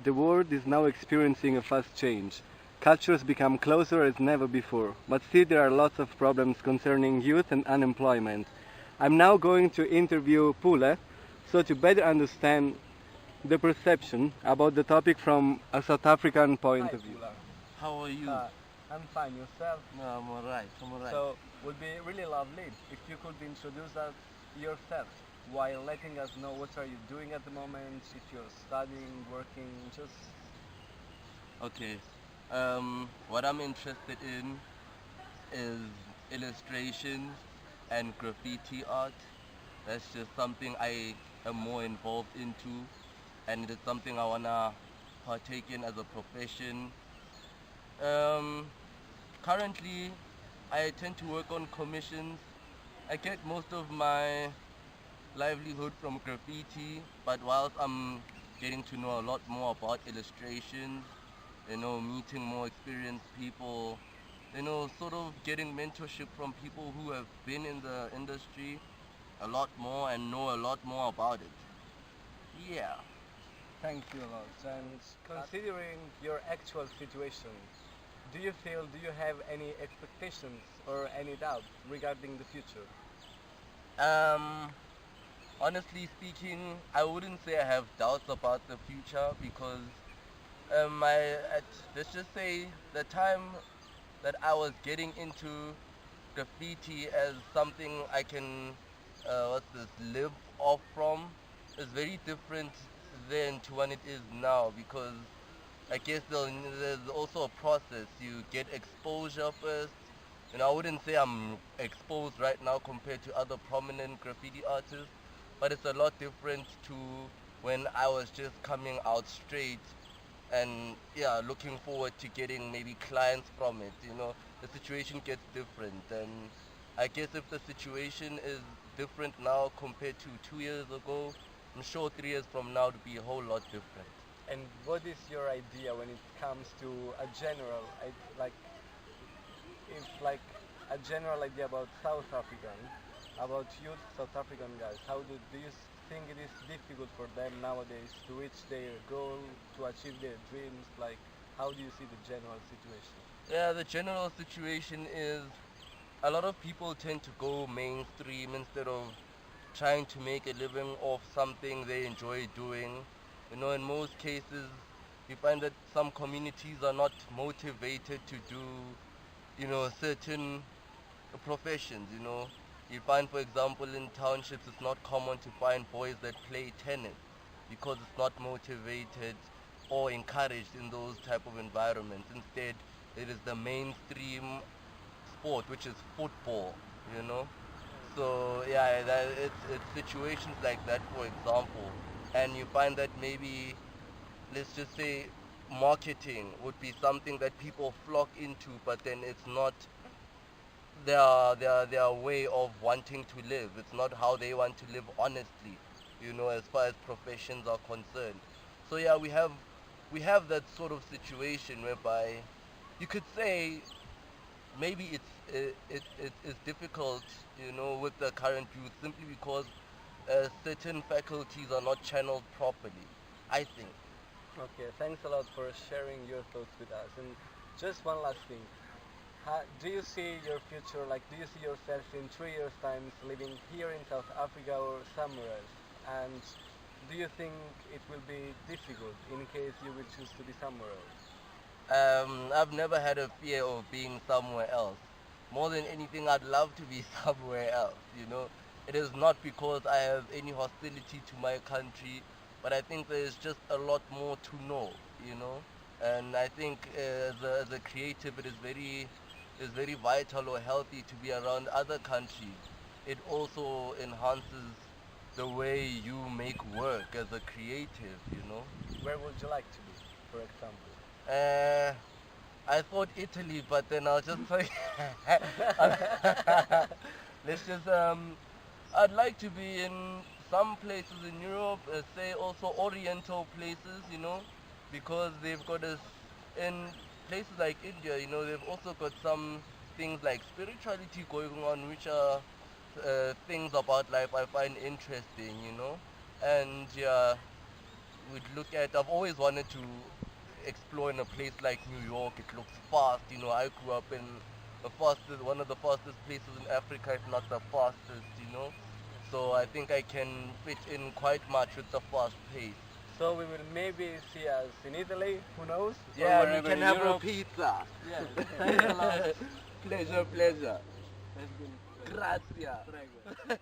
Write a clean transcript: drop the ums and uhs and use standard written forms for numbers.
the world is now experiencing a fast change. Cultures become closer as never before, but still there are lots of problems concerning youth and unemployment. I'm now going to interview Pule, so to better understand the perception about the topic from a South African point of view. How are you? I'm fine. Yourself? No, I'm alright. So, would be really lovely if you could introduce us yourself while letting us know what are you doing at the moment, if you're studying, working, just... Okay. What I'm interested in is illustration and graffiti art. That's just something I am more involved into, and it is something I wanna partake in as a profession. Currently, I tend to work on commissions. I get most of my livelihood from graffiti, but whilst I'm getting to know a lot more about illustrations, meeting more experienced people, sort of getting mentorship from people who have been in the industry a lot more and know a lot more about it. Yeah. Thank you a lot. And considering your actual situation, do you have any expectations or any doubt regarding the future? Honestly speaking, I wouldn't say I have doubts about the future because let's just say the time that I was getting into graffiti as something I can live off from is very different than to when it is now, because I guess there's also a process. You get exposure first. I wouldn't say I'm exposed right now compared to other prominent graffiti artists, but it's a lot different to when I was just coming out straight and looking forward to getting maybe clients from it. The situation gets different, and I guess if the situation is different now compared to 2 years ago, I'm sure 3 years from now to be a whole lot different. And what is your idea when it comes to a general, a general idea about South African, about youth South African guys? Do you think it is difficult for them nowadays to reach their goal, to achieve their dreams? How do you see the general situation? Yeah, the general situation is a lot of people tend to go mainstream instead of trying to make a living off something they enjoy doing. In most cases, you find that some communities are not motivated to do, certain professions. You find, for example, in townships, it's not common to find boys that play tennis because it's not motivated or encouraged in those type of environments. Instead, it is the mainstream sport, which is football. So it's situations like that, for example, and you find that maybe, let's just say, marketing would be something that people flock into, but then it's not their way of wanting to live. It's not how they want to live honestly, as far as professions are concerned. So we have that sort of situation whereby you could say maybe it's difficult, with the current youth, simply because certain faculties are not channeled properly, I think. Okay, thanks a lot for sharing your thoughts with us. And just one last thing. Do you see your future, do you see yourself in 3 years' time living here in South Africa or somewhere else? And do you think it will be difficult in case you will choose to be somewhere else? I've never had a fear of being somewhere else. More than anything, I'd love to be somewhere else. It is not because I have any hostility to my country, but I think there's just a lot more to know. And I think as a creative, it is very vital or healthy to be around other countries. It also enhances the way you make work as a creative. Where would you like to be, for example? I thought Italy, but then I'll just say, let's just, I'd like to be in some places in Europe, say also Oriental places, because they've got in places like India, they've also got some things like spirituality going on, which are things about life I find interesting, and we'd look at, I've always wanted to explore in a place like New York. It looks fast, you know. I grew up in one of the fastest places in Africa, if not the fastest, you know. So I think I can fit in quite much with the fast pace. So we will maybe see us in Italy, who knows? Or Yeah, we wherever can in have Europe. a pizza. Yeah, thanks a lot. Pleasure, pleasure. That's been Grazie. prego.